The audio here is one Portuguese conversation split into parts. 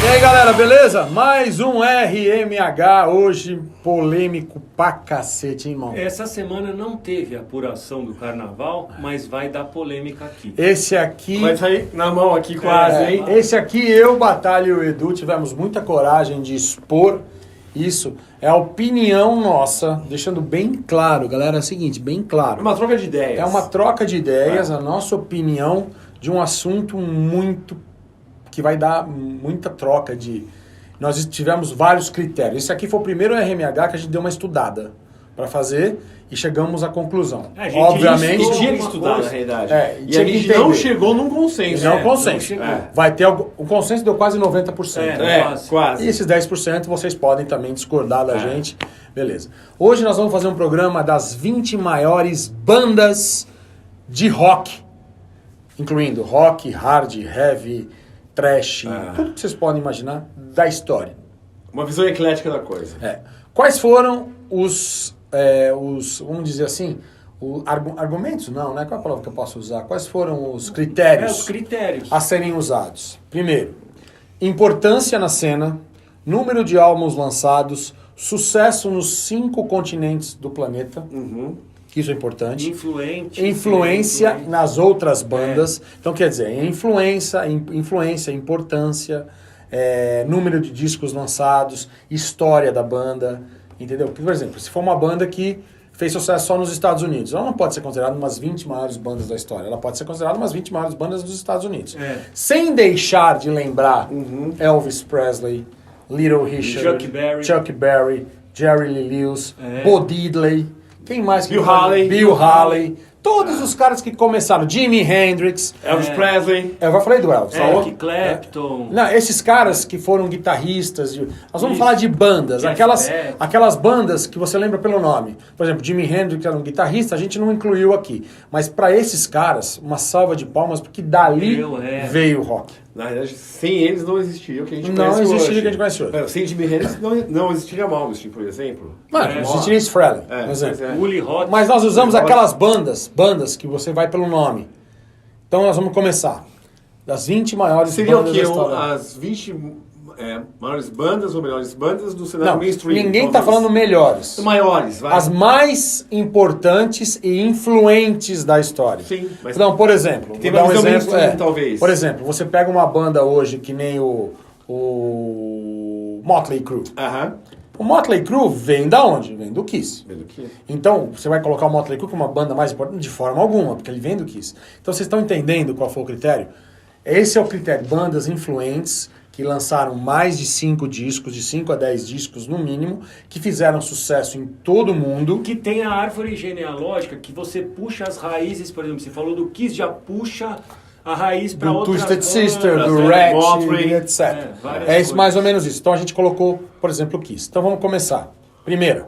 aí, galera, beleza? Mais um RMH, hoje polêmico pra cacete, hein, irmão? Essa semana não teve apuração do carnaval, mas vai dar polêmica aqui. Esse aqui... Vai sair na mão aqui quase, hein? Esse aqui, eu, Batalha e o Edu tivemos muita coragem de expor isso. É a opinião nossa, deixando bem claro, galera, é o seguinte, bem claro. É uma troca de ideias. É uma troca de ideias, a nossa opinião de um assunto muito... que vai dar muita troca de... Nós tivemos vários critérios. Esse aqui foi o primeiro RMH que a gente deu uma estudada para fazer e chegamos à conclusão. A gente Obviamente... tinha que estudar, na realidade. e E a gente não chegou num consenso. Não consenso. Vai ter o consenso deu quase 90%. Quase. E esses 10% vocês podem também discordar da gente. Beleza. Hoje nós vamos fazer um programa das 20 maiores bandas de rock. Incluindo rock, hard, heavy, trash, tudo que vocês podem imaginar da história. Uma visão eclética da coisa. Quais foram os vamos dizer assim, argumentos? Não, né? Qual é a palavra que eu posso usar? Quais foram os critérios, Os critérios a serem usados? Primeiro, importância na cena, número de álbuns lançados, sucesso nos 5 continentes do planeta, que isso é importante. Influência nas outras bandas. Então, quer dizer, influência, importância, número de discos lançados, história da banda, entendeu? Por exemplo, se for uma banda que fez sucesso só nos Estados Unidos, ela não pode ser considerada umas 20 maiores bandas da história, ela pode ser considerada umas 20 maiores bandas dos Estados Unidos. Sem deixar de lembrar Elvis Presley, Little Richard, Chuck Berry, Jerry Lee Lewis, Bo Diddley, quem mais? Bill Haley. Todos os caras que começaram. Jimi Hendrix. Elvis Presley. Eu já falei do Elvis. Eric Clapton. Não, esses caras que foram guitarristas. Nós vamos falar de bandas. Aquelas bandas que você lembra pelo nome. Por exemplo, Jimi Hendrix era um guitarrista, a gente não incluiu aqui. Mas para esses caras, uma salva de palmas, porque dali veio o rock. Na verdade, sem eles não existiria o que a gente conhece hoje. Não existiria o que a gente conhece hoje. Sem Jimi Hendrix não existiria Malmsteen, por exemplo. Não existiria Ace Frehley, por exemplo. Willie Hot. Mas nós usamos aquelas bandas que você vai pelo nome. Então nós vamos começar. Das 20 maiores bandas da história. Seriam as 20 maiores bandas ou melhores bandas do cenário mainstream. Ninguém está falando melhores. Maiores, vai. As mais importantes e influentes da história. Sim. Mas então, por exemplo, tem vou dar um exemplo. talvez. Por exemplo, você pega uma banda hoje que nem o Motley Crue. O Motley Crue vem da onde? Vem do Kiss. Então, você vai colocar o Motley Crue como uma banda mais importante? De forma alguma, porque ele vem do Kiss. Então, vocês estão entendendo qual foi o critério? Esse é o critério. Bandas influentes que lançaram mais de 5 discos, de 5 a 10 discos no mínimo, que fizeram sucesso em todo mundo. Que tem a árvore genealógica, que você puxa as raízes, por exemplo, você falou do Kiss, já puxa a raiz para outra... Do Twisted Sister, do Ratchet, etc. É isso, mais ou menos isso. Então a gente colocou, por exemplo, o Kiss. Então vamos começar. Primeiro,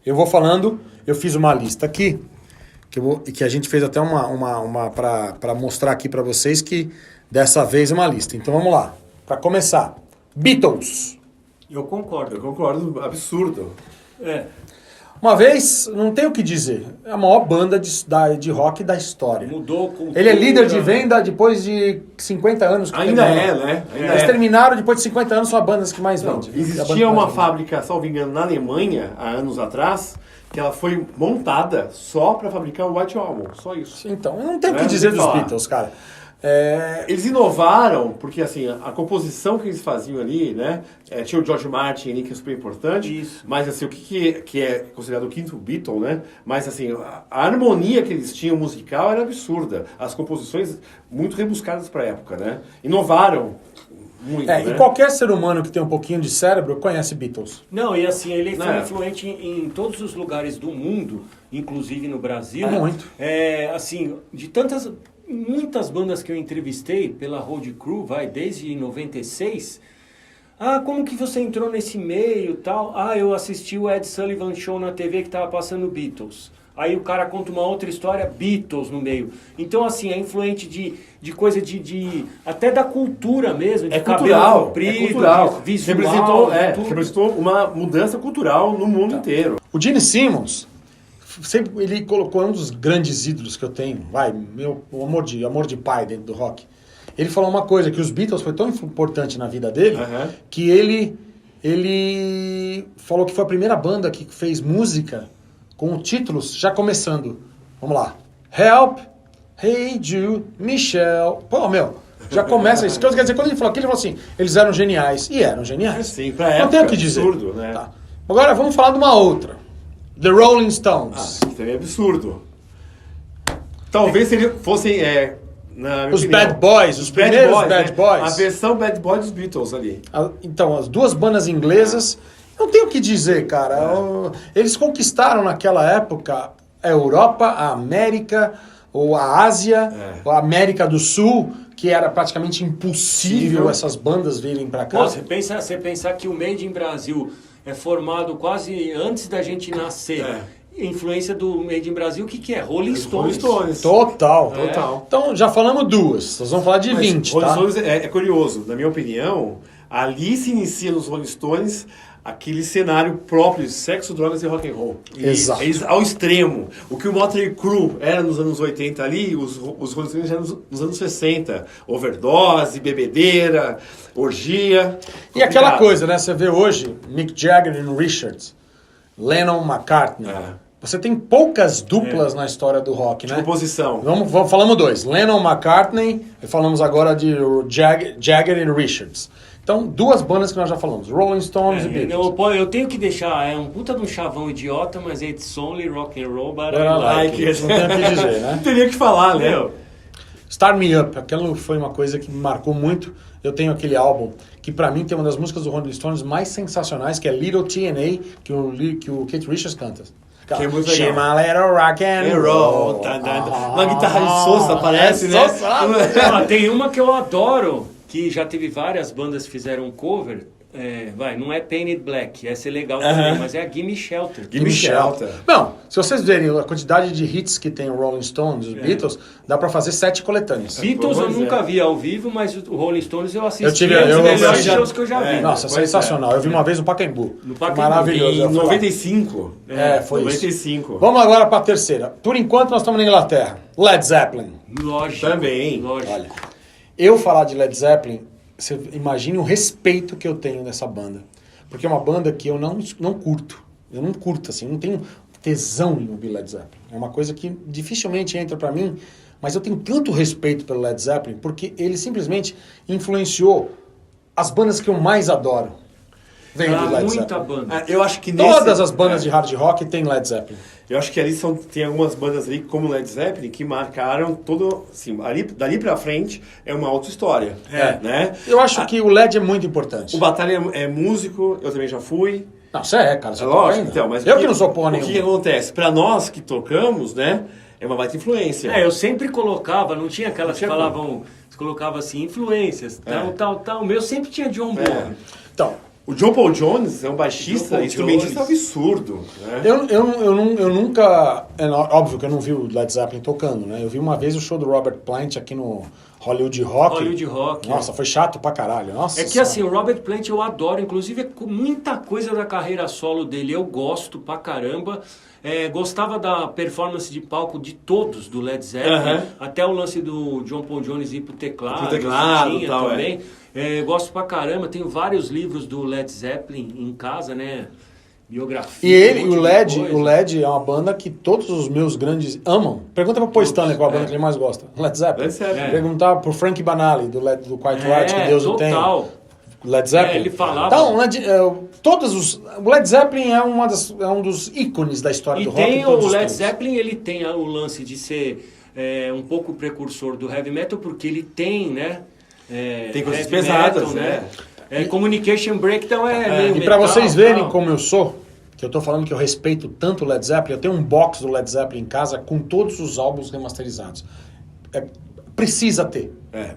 eu vou falando, eu fiz uma lista aqui, que a gente fez até uma para mostrar aqui para vocês que dessa vez é uma lista. Então vamos lá. Para começar, Beatles. Eu concordo. Absurdo. Uma vez, não tem o que dizer, é a maior banda de rock da história. Mudou cultura. Ele é líder de venda depois de 50 anos. Ainda né? Eles terminaram depois de 50 anos, são as bandas que mais vendem. Existia uma fábrica, salvo engano, na Alemanha, há anos atrás, que ela foi montada só para fabricar o White Album, só isso. Então, não tem o que dizer dos Beatles, cara. Eles inovaram, porque assim, a composição que eles faziam ali, né? Tinha o George Martin ali, que é super importante. Isso. Mas assim, o que é considerado o quinto Beatle, né? Mas assim, a harmonia que eles tinham musical era absurda. As composições muito rebuscadas para a época, né? Inovaram muito, né? E qualquer ser humano que tem um pouquinho de cérebro conhece Beatles. Não, e assim, ele foi influente em todos os lugares do mundo, inclusive no Brasil. Muito. Assim, muitas bandas que eu entrevistei pela Road Crew, desde 96. Como que você entrou nesse meio e tal? Eu assisti o Ed Sullivan Show na TV que estava passando Beatles. Aí o cara conta uma outra história, Beatles no meio. Então, assim, é influente de coisa até da cultura mesmo, de cultural, comprido, cultural. De visual. Representou uma mudança cultural no mundo inteiro. O Gene Simmons, ele colocou um dos grandes ídolos que eu tenho, o amor de pai dentro do rock. Ele falou uma coisa, que os Beatles foi tão importante na vida dele, que ele falou que foi a primeira banda que fez música com títulos já começando. Vamos lá. Help, Hey Jude, Michelle. Pô, meu, já começa isso. Quer dizer, quando ele falou aquilo, ele falou assim, eles eram geniais. E eram geniais. Sim, pra época, não tem o que dizer. Absurdo, né? Tá. Agora vamos falar de uma outra. The Rolling Stones. Isso também é absurdo. Talvez fossem... Os Bad Boys, os primeiros Bad Boys. A versão Bad Boy dos Beatles ali. Então, as duas bandas inglesas, não tem o que dizer, cara. Eles conquistaram naquela época a Europa, a América, ou a Ásia, ou a América do Sul, que era praticamente impossível essas bandas virem pra cá. Pô, você pensar que o Made in Brasil é formado quase antes da gente nascer. Influência do Made in Brasil, o que é? Rolling Stones. Total. Total. Então, já falamos duas. Nós vamos falar de 20, Rolling tá? Stones é curioso. Na minha opinião, ali se inicia nos Rolling Stones aquele cenário próprio de sexo, drogas e rock and roll. Exato. Ao extremo. O que o Motley Crue era nos anos 80 ali, os Rolling Stones eram nos anos 60. Overdose, bebedeira, orgia. E aquela coisa, né? Você vê hoje Mick Jagger e Richards, Lennon, McCartney. Você tem poucas duplas na história do rock, né? Composição. Falamos dois. Lennon, McCartney, e falamos agora de Jagger e Richards. Então, duas bandas que nós já falamos. Rolling Stones e Beatles. Eu tenho que deixar, um puta de um chavão idiota, mas it's only rock and roll, but I like it. Não tem o que dizer, né? Não teria que falar, né? Start Me Up, aquilo foi uma coisa que me marcou muito. Eu tenho aquele álbum que pra mim tem uma das músicas do Rolling Stones mais sensacionais, que é Little TNA, que o Keith Richards canta. Que é muito legal. legal. My little rock and roll. Uma guitarra de Sousa, parece, né? Tem uma que eu adoro, que já teve várias bandas que fizeram um cover. Não é Painted Black, essa é legal também, mas é a Gimme Shelter. Gimme Shelter. Não, se vocês verem a quantidade de hits que tem o Rolling Stones, os Beatles, dá pra fazer 7 coletâneas. Beatles eu nunca vi ao vivo, mas o Rolling Stones eu assisti. Eu melhores shows que eu já vi. Nossa, sensacional. Eu vi uma vez no Pacaembu. Em Maravilhoso. 95. Foi 95. Isso. Vamos agora pra terceira. Por enquanto nós estamos na Inglaterra. Led Zeppelin. Lógico. Também. Lógico. Olha, eu falar de Led Zeppelin, você imagine o respeito que eu tenho nessa banda. Porque é uma banda que eu não curto. Eu não curto, assim, eu não tenho tesão em ouvir Led Zeppelin. É uma coisa que dificilmente entra pra mim, mas eu tenho tanto respeito pelo Led Zeppelin, porque ele simplesmente influenciou as bandas que eu mais adoro. Vem do Led muita Zeppelin. banda. Eu acho que Todas as bandas de hard rock tem Led Zeppelin. Eu acho que ali tem algumas bandas ali, como Led Zeppelin, que marcaram todo... Assim, dali pra frente é uma outra história. Né? Eu acho que o Led é muito importante. O Batalha é músico, eu também já fui. Não, você é, cara. Você lógico, então, mas eu que não sou porra nenhuma. O que acontece? Pra nós que tocamos, né, é uma baita influência. Eu sempre colocava, não tinha aquelas que falavam, você colocava assim, influências, tal. O meu sempre tinha John Bonham. Então, o John Paul Jones é um baixista, instrumentista absurdo. Né? Eu nunca... É óbvio que eu não vi o Led Zeppelin tocando, né? Eu vi uma vez o show do Robert Plant aqui no Hollywood Rock. Nossa, foi chato pra caralho. Nossa, assim, o Robert Plant eu adoro, inclusive muita coisa da carreira solo dele eu gosto pra caramba. Gostava da performance de palco de todos do Led Zeppelin, até o lance do John Paul Jones ir pro teclado. Tinha tal, também. Gosto pra caramba, tenho vários livros do Led Zeppelin em casa, né? Biografia. E o Led é uma banda que todos os meus grandes amam. Pergunta pro Paul Stanley qual a banda que ele mais gosta. Led Zeppelin. Perguntar pro Frank Banali, do Quiet Riot, que Deus o tem. Led Zeppelin. Ele falava... Então, o Led Zeppelin é um dos ícones da história do rock. E tem o Led Zeppelin, ele tem o lance de ser um pouco precursor do heavy metal, porque ele tem, né? Tem coisas pesadas, metal, né? Communication Breakdown meio E pra vocês verem como eu sou, que eu tô falando que eu respeito tanto o Led Zeppelin, eu tenho um box do Led Zeppelin em casa com todos os álbuns remasterizados. Precisa ter.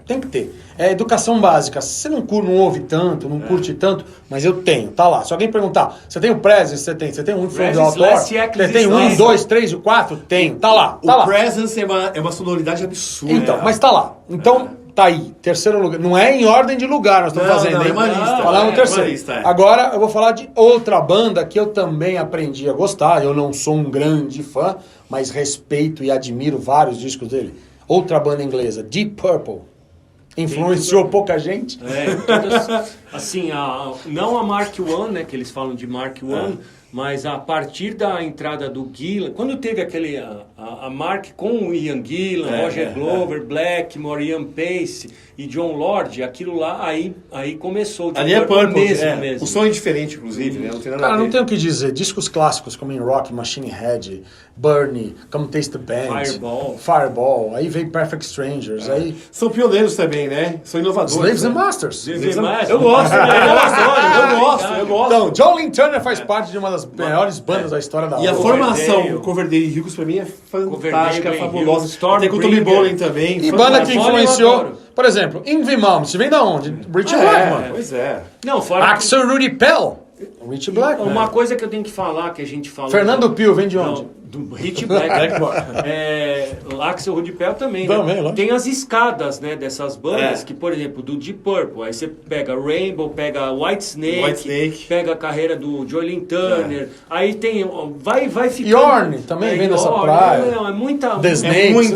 Tem que ter. É educação básica. Você não ouve tanto, não curte tanto, mas eu tenho, tá lá. Se alguém perguntar, você tem o Presence? Você tem um From the Outdoor? Você tem 1, 2, 3 e 4? Tenho, tá lá. O Presence é uma sonoridade absurda. Então, mas tá lá. Então, tá aí. Terceiro lugar. Não é em ordem de lugar nós estamos fazendo. Não, é uma lista. Falar no terceiro. Agora, eu vou falar de outra banda que eu também aprendi a gostar. Eu não sou um grande fã, mas respeito e admiro vários discos dele. Outra banda inglesa, Deep Purple. influenciou pouca gente. Assim, não a Mark I, né, que eles falam de Mark I, mas a partir da entrada do Gillan, quando teve a Mark com o Ian Gillan, Roger Glover, Blackmore, Ian Pace e John Lord, aquilo lá, aí começou. Ali é Purple, mesmo. O som é diferente, inclusive, né? Não tem nada a ver. Não tenho o que dizer. Discos clássicos como In Rock, Machine Head, Bernie, Come Taste the Band, Fireball, aí vem Perfect Strangers, aí... São pioneiros também, né? São inovadores. Slaves and Masters. Eu gosto, eu gosto. Então, John Lynn Turner faz parte de uma das maiores bandas da história da E a formação, o Coverdale e Hughes, pra mim, é fantástica, fabulosa. Tem com o Tommy Bolin também. E banda que influenciou, por exemplo, Yngwie Malmsteen, vem da onde? Richie Blackmore. Pois é. Não, fora Axel Rudy Pell, Richie Blackmore. Uma coisa que eu tenho que falar, que a gente falou... Fernando Pio, vem de onde? Não, do Richie Blackmore. Axel Rudy Pell também, né? Tem as escadas, né, dessas bandas, que, por exemplo, do Deep Purple, aí você pega Rainbow, pega Whitesnake, pega a carreira do Joe Lynn Turner, aí tem... Vai ficando... Yorn também vem dessa praia. É muita... The Snakes.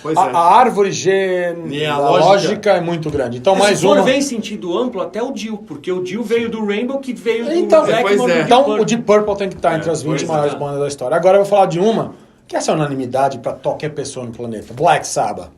Pois é. A árvore genealógica é muito grande. Então, mais se for uma... ver em sentido amplo, até o Dio, porque o Dio veio do Rainbow, que veio do Então, Blackmore. Então, o Deep Purple tem que estar entre as 20 maiores bandas da história. Agora eu vou falar de uma que essa é unanimidade para qualquer pessoa no planeta. Black Sabbath.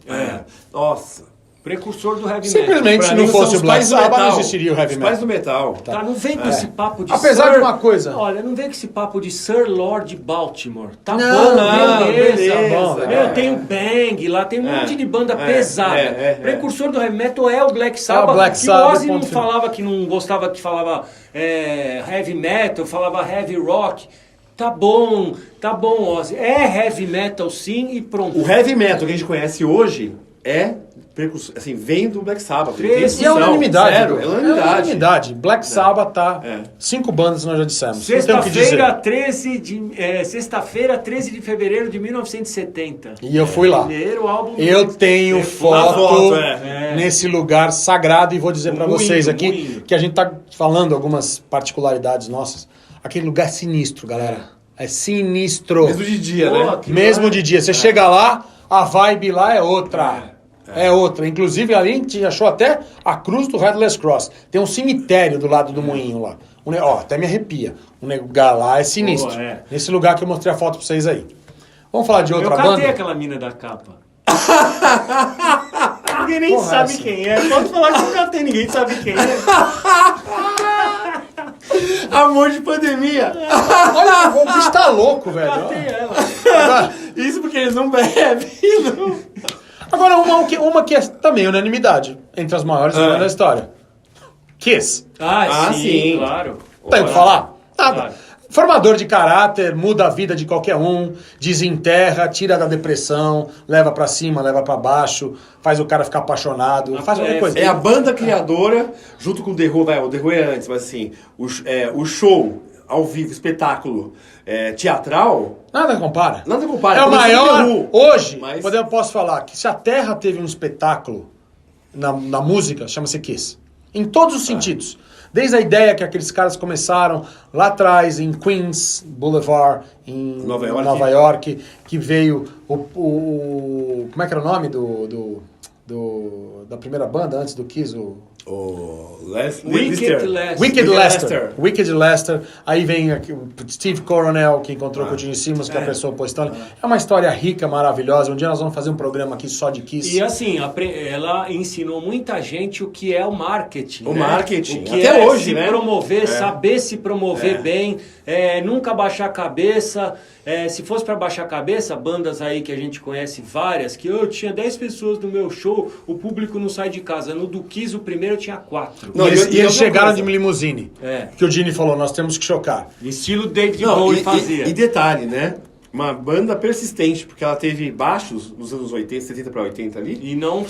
Nossa. Precursor do heavy metal. Simplesmente, se não fosse o Black Sabbath, não existiria o heavy metal. Os pais do metal. Tá, não vem com esse papo de Apesar de uma coisa... Olha, não vem com esse papo de Sir Lord Baltimore. Tá Não, bom, beleza. Bom, tem o Bang lá, tem um monte de banda pesada. Precursor do heavy metal é o Black Sabbath. Black que Sabbath, o Ozzy não falava que não gostava, que falava heavy metal, falava heavy rock. Tá bom, Ozzy. É heavy metal sim e pronto. O heavy metal que a gente conhece hoje assim, vem do Black Sabbath. E é unanimidade. Sério, é unanimidade. Black Sabbath tá 5 bandas nós já dissemos. Sexta-feira, 13 de fevereiro de 1970. E eu fui lá. Primeiro álbum. Eu tenho foto nesse lugar sagrado e vou dizer para vocês aqui que a gente tá falando algumas particularidades nossas. Aquele lugar é sinistro, galera. É sinistro. Mesmo de dia, né? Mesmo de dia. Você chega lá, a vibe lá é outra. É outra. Inclusive, ali a gente achou até a cruz do Headless Cross. Tem um cemitério do lado do moinho lá. Até me arrepia. O lugar lá é sinistro. Nesse lugar que eu mostrei a foto pra vocês aí. Vamos falar de outra banda? Eu catei aquela mina da capa. Ninguém nem sabe quem é. Pode falar que eu catei, ninguém sabe quem é. Amor de pandemia. Olha, o bicho tá louco, velho. Catei ela. Isso porque eles não bebem. Agora, uma que é também unanimidade entre as maiores bandas da história. Kiss. Sim, claro. Tem o que falar? Nada. Claro. Formador de caráter, muda a vida de qualquer um, desenterra, tira da depressão, leva pra cima, leva pra baixo, faz o cara ficar apaixonado, faz qualquer coisa. É a banda criadora, junto com o The Who, o The Who é antes, mas assim, o show ao vivo, espetáculo teatral... Nada compara. Nada compara. É o maior, hoje, eu posso falar que se a Terra teve um espetáculo na música, chama-se Kiss. Em todos os sentidos. Desde a ideia que aqueles caras começaram lá atrás, em Queens Boulevard, em Nova York, que veio como é que era o nome da primeira banda antes do Kiss? Wicked Lester. Aí vem aqui o Steve Coronel, que encontrou com o Gene Simmons, que é a pessoa postando. É uma história rica, maravilhosa. Um dia nós vamos fazer um programa aqui só de Kiss. E assim, ela ensinou muita gente o que é o marketing. O marketing. O que até hoje, se promover, saber se promover bem, nunca baixar a cabeça. Se fosse para baixar a cabeça, bandas aí que a gente conhece várias, que eu tinha 10 pessoas no meu show, o público não sai de casa. No do Kiss, o primeiro eu tinha 4. Não, e eles chegaram de limusine. Que o Gene falou, nós temos que chocar. Estilo David Bowie fazia. E detalhe, né? Uma banda persistente, porque ela teve baixos nos anos 80, 70 para 80 ali. E não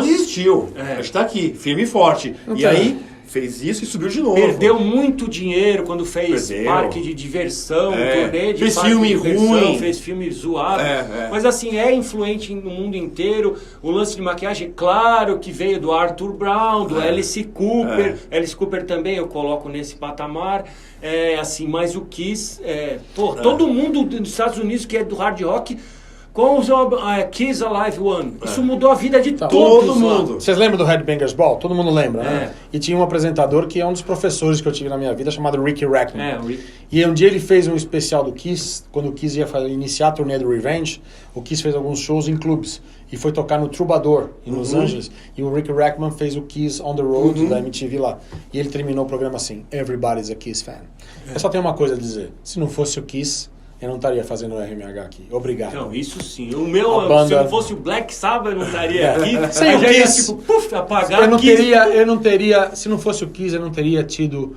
desistiu. A gente tá aqui, firme e forte. E aí... fez isso e subiu de novo. Perdeu muito dinheiro quando fez parque de diversão, turnê de fez filme ruim, fez filme zoado. Mas assim, é influente no mundo inteiro. O lance de maquiagem, claro que veio do Arthur Brown, do Alice Cooper. Alice Cooper também eu coloco nesse patamar. Assim, mas o Kiss, todo mundo dos Estados Unidos que é do hard rock com os Kiss Alive One. Isso mudou a vida de Todo todo mundo. Vocês lembram do Headbangers Ball? Todo mundo lembra, né? É. E tinha um apresentador que é um dos professores que eu tive na minha vida, chamado Ricky Rackman. O Rick. E um dia ele fez um especial do Kiss, quando o Kiss ia iniciar a turnê do Revenge, o Kiss fez alguns shows em clubes. E foi tocar no Troubadour, em Los Angeles. E o Rick Rackman fez o Kiss on the Road, da MTV lá. E ele terminou o programa assim, Everybody's a Kiss fan. Eu só tenho uma coisa a dizer, se não fosse o Kiss, eu não estaria fazendo o RMH aqui. Obrigado. Então, isso sim. O meu, banda... se não fosse o Black Sabbath, eu não estaria aqui. Sem o já ia, Kiss, tipo, puf, apagar eu não Kiss. teria, se não fosse o Kiss, eu não teria tido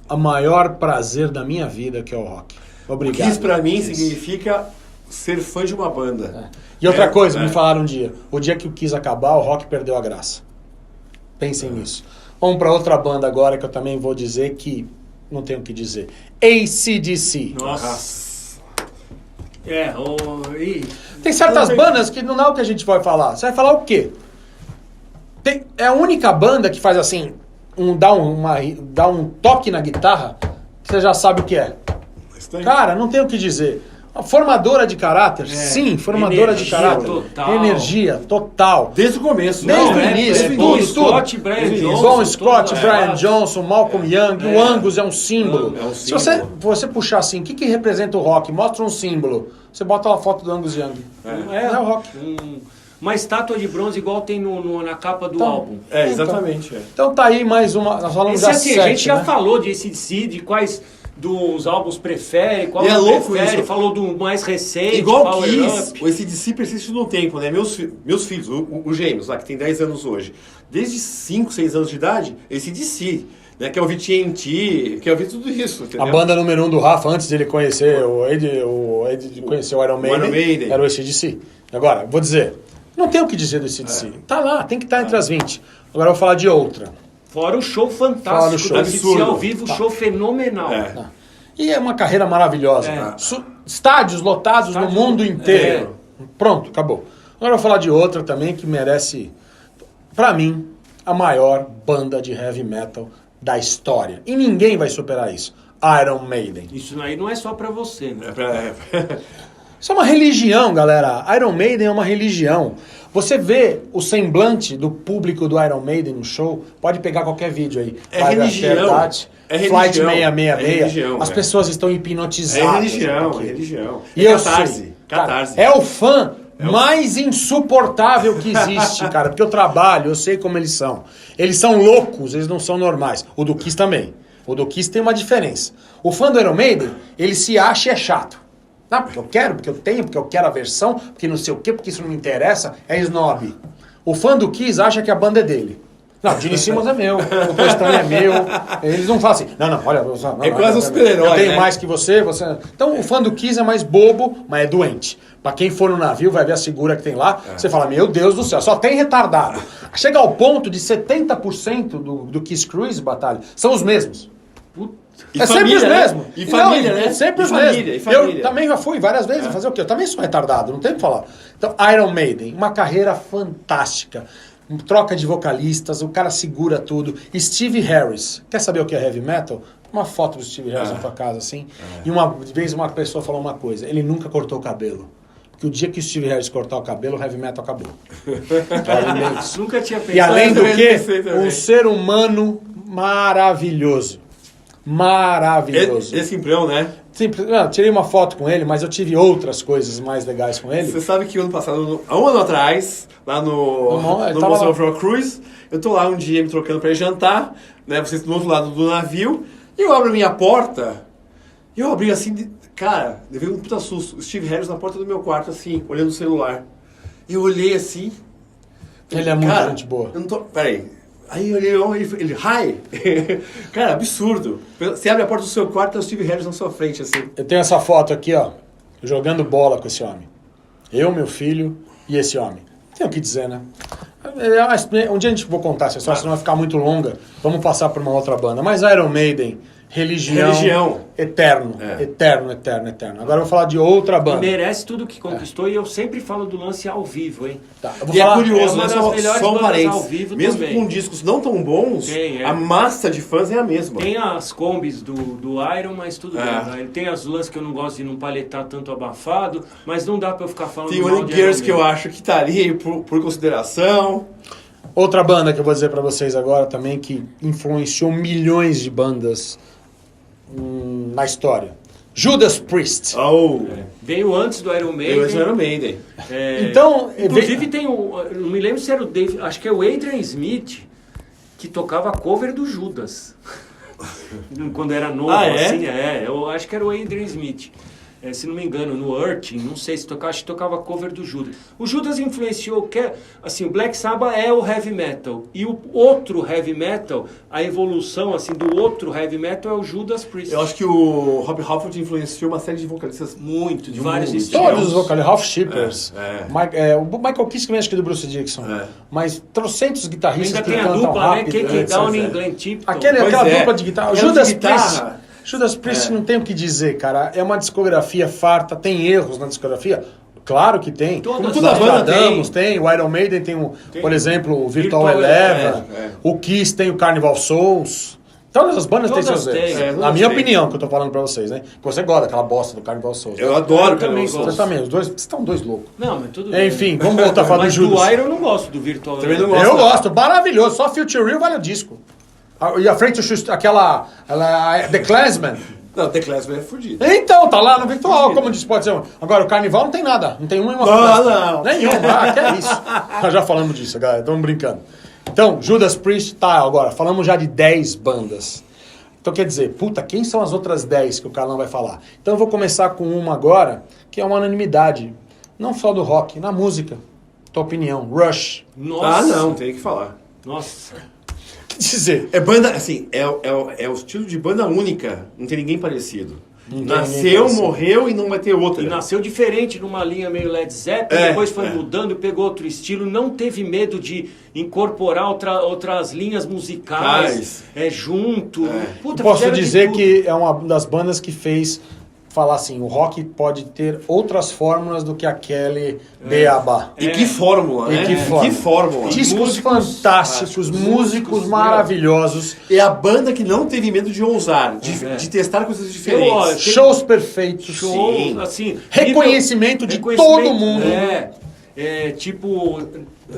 o maior prazer da minha vida, que é o rock. Obrigado. Kiss pra mim Kiss. significa ser fã de uma banda. E outra coisa, me falaram um dia, o dia que o Kiss acabar, o rock perdeu a graça. Pensem nisso. Vamos pra outra banda agora, que eu também vou dizer que não tenho o que dizer. AC/DC. Nossa. Tem certas bandas que não é o que a gente vai falar. Você vai falar o quê? É a única banda que faz assim, dá um toque na guitarra, que você já sabe o que é. Cara, não tem o que dizer. Uma formadora de caráter, sim, formadora de caráter. Total. Energia total. Desde o começo. Desde o Não, início. Bom tudo. Scott, Brian Johnson. Bom Scott, todos, Brian Johnson, Malcolm Young, o Angus é um símbolo. É um Se você, símbolo. você puxar assim, o que representa o rock? Mostra um símbolo. Você bota a foto do Angus Young. É o rock. Uma estátua de bronze igual tem na capa do álbum. Exatamente. Então tá aí mais uma. Nós falamos Esse já assim, 7, a gente já né? falou de AC/DC, de quais dos álbuns prefere, qual E é não louco prefere, isso. falou do mais recente, Igual Power Kiss, Up. o AC/DC persiste no tempo, né? Meus filhos, o gêmeos lá, que tem 10 anos hoje, desde 5, 6 anos de idade, AC/DC, né? Que é ouvir TNT, que é ouvir tudo isso, entendeu? A banda número 1 do Rafa, antes de ele conhecer o Ed conhecer o Iron Maiden, era o AC/DC. Agora, vou dizer, não tem o que dizer do AC/DC. Tá lá, tem que estar entre as 20. Agora eu vou falar de outra. Fora o show Fora fantástico o show do AC/DC absurdo. ao vivo, show fenomenal. E é uma carreira maravilhosa. É. Estádios lotados no mundo inteiro. Pronto, acabou. Agora eu vou falar de outra também que merece, pra mim, a maior banda de heavy metal da história. E ninguém vai superar isso. Iron Maiden. Isso aí não é só pra você, né? Isso é uma religião, galera. Iron Maiden é uma religião. Você vê o semblante do público do Iron Maiden no show, pode pegar qualquer vídeo aí. É religião. É Flight 666. É religião, As pessoas estão hipnotizadas. É religião, aqui. é religião. E É eu catarse. sei, Catarse. cara, é o fã mais insuportável que existe, cara. Porque eu trabalho, eu sei como eles são. Eles são loucos, eles não são normais. O do Kiss também. O do Kiss tem uma diferença. O fã do Iron Maiden, ele se acha e é chato. Não, porque eu quero, porque eu tenho, porque eu quero a versão, porque não sei o quê, porque isso não me interessa, é snob. O fã do Kiss acha que a banda é dele. Não, Gene Simmons é meu, o Paul Stanley é meu. Eles não falam assim, não, olha... Não, É quase um super-herói, eu tenho né? mais que você... Então o fã do Kiss é mais bobo, mas é doente. Pra quem for no navio, vai ver a segura que tem lá, você fala, meu Deus do céu, só tem retardado. Chega ao ponto de 70% do Kiss Cruise, Batalha, são os mesmos. E É família, sempre os né? mesmos. E família, Não, né? é sempre E os família, mesmos. e família. Eu também já fui várias vezes fazer o quê? Eu também sou retardado, não tem o que falar. Então, Iron Maiden, uma carreira fantástica. Troca de vocalistas, o cara segura tudo. Steve Harris. Quer saber o que é heavy metal? Uma foto do Steve Harris na tua casa, assim. E uma vez uma pessoa falou uma coisa. Ele nunca cortou o cabelo. Porque o dia que o Steve Harris cortar o cabelo, o heavy metal acabou. Nunca tinha pensado. E além do também que, pensei também. um ser humano maravilhoso. Maravilhoso. Esse emprão, né? Simples, eu tirei uma foto com ele, mas eu tive outras coisas mais legais com ele. Você sabe que ano passado, há um ano atrás, lá no ele tava Monster lá. of Rock Cruise, eu tô lá um dia me trocando pra ir jantar, né? Vocês do outro lado do navio, e eu abro a minha porta, e eu abri assim, cara, levei um puta susto. O Steve Harris na porta do meu quarto, assim, olhando o celular. Eu olhei assim. Ele é muito cara, gente boa. Eu não tô. Peraí. Aí eu olhei, ele, hi! Cara, absurdo. Você abre a porta do seu quarto e o Steve Harris na sua frente, assim. Eu tenho essa foto aqui, ó, jogando bola com esse homem. Eu, meu filho e esse homem. Tem o que dizer, né? Um dia a gente vai contar essa história, senão vai ficar muito longa. Vamos passar por uma outra banda. Mas Iron Maiden religião. Eterno. Agora eu vou falar de outra banda. Merece tudo que conquistou e eu sempre falo do lance ao vivo, hein? Tá, E é curioso, uma né? das melhores Só um bandas parênteses. ao vivo Mesmo também. com discos não tão bons, a massa de fãs é a mesma. Tem as combis do Iron, mas tudo bem. Né? Tem as lances que eu não gosto de não paletar tanto abafado, mas não dá pra eu ficar falando Tem mal o de Gears Iron que eu Maiden. acho que tá ali por consideração. Outra banda que eu vou dizer pra vocês agora também, que influenciou milhões de bandas na história. Judas Priest. Veio antes do Iron Maiden. Eu era Maiden. Então, Inclusive tem não me lembro se era o Dave, acho que é o Adrian Smith que tocava cover do Judas. Quando era novo, assim, eu acho que era o Adrian Smith. Se não me engano, no Hurting, não sei se tocava, acho que tocava cover do Judas. O Judas influenciou, assim, o Black Sabbath é o heavy metal. E o outro heavy metal, a evolução, assim, do outro heavy metal é o Judas Priest. Eu acho que o Rob Halford influenciou uma série de vocalistas de vários estilos. Todos os vocalistas, Ralph Shippers, o Michael Kiske, acho que é do Bruce Dickinson, mas trocentos guitarristas ainda que tem a cantam dupla, rápido. né? Keke Downing e Glenn Tipton. Aquela dupla de guitarra. Judas Priest É. não tem o que dizer, cara. É uma discografia farta, tem erros na discografia. Claro que tem. Toda Nós banda tem. O Iron Maiden tem, por exemplo, o Virtual Eleven. O Kiss tem o Carnival Souls. Todas as bandas têm seus erros. Na minha opinião, que eu tô falando pra vocês, né? Que você gosta daquela bosta do Carnival Souls. Eu adoro Eu também gosto. Você também, vocês estão dois loucos. Não, mas tudo bem. Enfim, vamos voltar a falar do Mas Judas. do Iron eu não gosto do Virtual Também não Eleven. gosto. Eu gosto, maravilhoso. Só Future Real vale o disco. E a frente, aquela The Clansman. Não, The Clansman é fudido. Então, tá lá no virtual, como disse, pode ser. Agora, o Carnival não tem nada, não tem uma Não. Nenhum, que é isso. Nós já falamos disso, galera, estamos brincando. Então, Judas Priest, tá, agora, falamos já de 10 bandas. Então, quer dizer, puta, quem são as outras 10 que o Carlão vai falar? Então, eu vou começar com uma agora, que é uma unanimidade. Não só do rock, na música. Tua opinião, Rush. Nossa. Não, tem que falar. Nossa. O que dizer? É banda, assim, é o estilo de banda única, não tem ninguém parecido. Não tem Nasceu, ninguém parecido. morreu e não vai ter outra. E nasceu diferente numa linha meio Led Zeppelin, depois foi mudando, pegou outro estilo, não teve medo de incorporar outras linhas musicais junto. Puta, Posso fizeram de dizer tudo. que é uma das bandas que fez falar assim, o rock pode ter outras fórmulas do que aquele beabá. E que fórmula, né? Que fórmula. Discos fantásticos, músicos maravilhosos. É a banda que não teve medo de ousar, de testar coisas diferentes. Shows perfeitos. Show, assim, Reconhecimento de todo mundo. Tipo,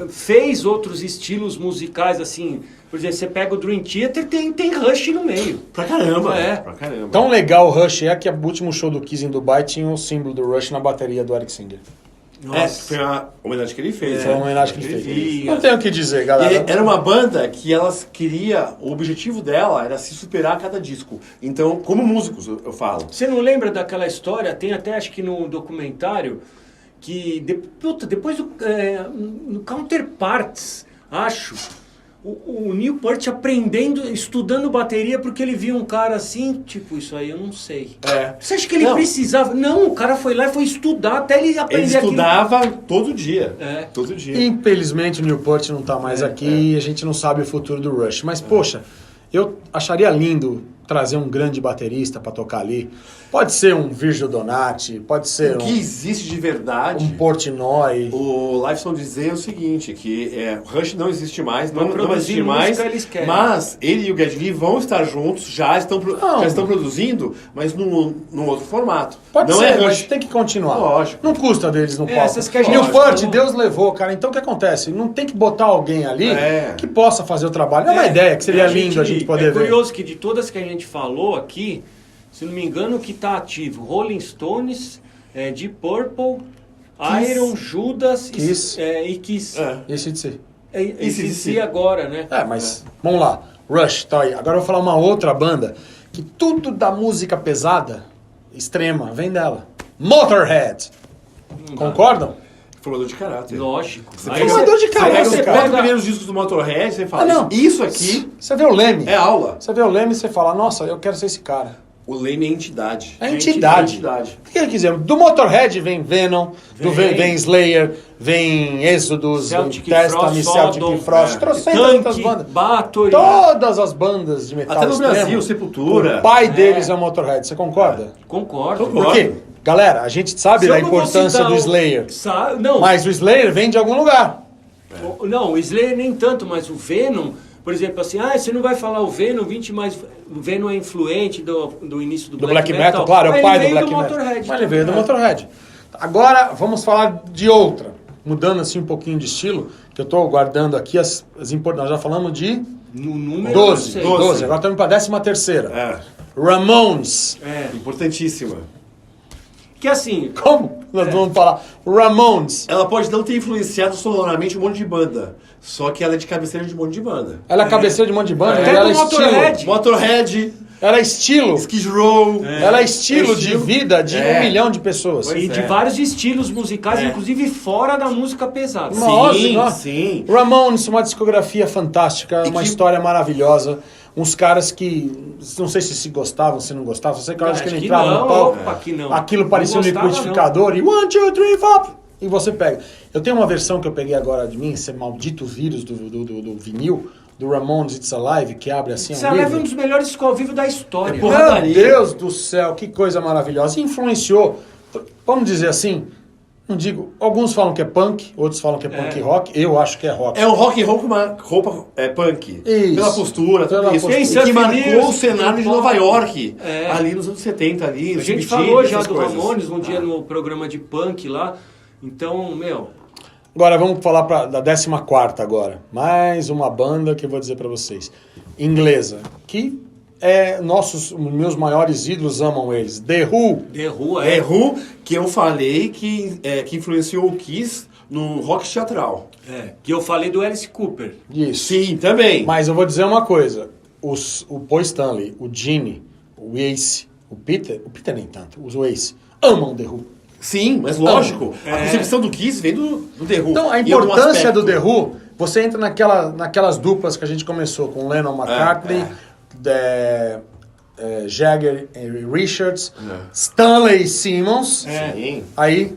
fez outros estilos musicais, assim. Por exemplo, você pega o Dream Theater, tem Rush no meio. Pra caramba. Pra caramba. Tão legal o Rush é que o último show do Kiss em Dubai tinha o símbolo do Rush na bateria do Eric Singer. Foi uma homenagem que ele fez. Foi uma homenagem que ele fez. Não tenho o que dizer, galera. Era uma banda que elas queria, o objetivo dela era se superar a cada disco. Então, como músicos, eu falo. Você não lembra daquela história? Tem até, acho que no documentário, que depois no Counterparts, acho, o Newport estudando bateria porque ele viu um cara assim, tipo, isso aí eu não sei. Você acha que ele precisava? Não, o cara foi lá e foi estudar até ele aprender Ele estudava todo dia. Todo dia. Infelizmente o Newport não tá mais aqui e a gente não sabe o futuro do Rush. Mas, poxa, eu acharia lindo trazer um grande baterista para tocar ali. Pode ser um Virgil Donati, pode ser o que existe de verdade. Um Portnoy. O Lifeson dizer o seguinte, que o Rush não existe mais, não existe mais, mas ele e o Geddy Lee vão estar juntos, já estão produzindo, mas num outro formato. Pode não ser, Rush. mas tem que continuar. Lógico. Não custa deles no palco. Essas que a gente Newport, falou. Deus levou, cara. Então o que acontece? Não tem que botar alguém ali que possa fazer o trabalho. É uma ideia que seria lindo a gente poder ver. É curioso que de todas que a gente falou aqui, se não me engano, o que está ativo, Rolling Stones, Deep Purple, Kiss. Iron, Judas Kiss. e Kiss. Esse de ser. E agora, né? Mas vamos lá. Rush, tá aí. Agora eu vou falar uma outra banda que tudo da música pesada, extrema, vem dela. Motorhead. Concordam? Formador de caráter. Lógico. Formador de caráter, Você cara. pega os primeiros discos do Motorhead e você fala, isso aqui Você vê o Leme. é aula. Você vê o Leme e você fala, nossa, eu quero ser esse cara. O Leme é entidade. É entidade. O que ele quiser. Do Motorhead vem Venom, vem Slayer, vem Exodus, Celtic vem Testament, Frost, Celtic Sodom, Frost, tantas bandas. Bathory. Todas as bandas de metal Até no extremo, Brasil, Sepultura. o pai deles é o Motorhead. Você concorda? Concordo. Por quê? Galera, a gente sabe da importância do Slayer. Não. Mas o Slayer vem de algum lugar. Não, o Slayer nem tanto, mas o Venom, por exemplo, assim, você não vai falar o Venom, mas o Venom é influente do início do Black Metal. Claro, é o pai do Black Black Metal. Metal. Mas ele veio do Motorhead. Agora, vamos falar de outra. Mudando assim um pouquinho de estilo, que eu estou guardando aqui as importantes. Nós já falamos de No número 12. Agora estamos para a 13ª. Ramones. Importantíssima. Que assim... Como nós vamos falar? Ramones. Ela pode não ter influenciado sonoramente um monte de banda, só que ela é de cabeceira de um monte de banda. Ela é cabeceira de um monte de banda. Até Ela é do Motorhead. Motorhead, Ela é estilo. Skid Row. Ela é estilo de vida de 1 milhão de pessoas. E de vários estilos musicais, inclusive fora da música pesada. Sim. Ramones, uma discografia fantástica, uma que- história maravilhosa. Uns caras que, não sei se gostavam, se não gostavam, sei que eu acho que ele que entrava não, no palco, opa, que não. aquilo parecia um Não gostava, liquidificador e 1, 2, 3, 4, e você pega. Eu tenho uma versão que eu peguei agora de mim, esse maldito vírus do vinil, do Ramones It's Alive, que abre assim Você um leva livro. um dos melhores discos ao vivo da história. É Meu porradaria. Deus do céu, que coisa maravilhosa. Influenciou, vamos dizer assim, não digo, alguns falam que é punk, outros falam que é punk rock, eu acho que é rock. É um rock and roll com uma roupa punk. Isso. Pela postura, tudo Pela isso. postura. E que marcou News, o cenário de Pop. Nova York. É. Ali nos anos 70, ali. A nos gente Subtil, falou já essas do coisas. Ramones um dia no programa de punk lá. Então, Agora vamos falar da 14ª agora. Mais uma banda que eu vou dizer pra vocês. Inglesa. Que meus maiores ídolos amam eles. The Who. The Who É Who, que eu falei que influenciou o Kiss no rock teatral. Que eu falei do Alice Cooper. Isso. Sim, também. Mas eu vou dizer uma coisa. O Paul Stanley, o Gene, o Ace, o Peter nem tanto, os Ace, amam The Who. Sim, mas lógico. A concepção do Kiss vem do The Who. Então, a Em algum importância aspecto. do The Who, você entra naquelas duplas que a gente começou, com Lennon McCartney, Jagger e Richards, Stanley e Simmons. Sim. Aí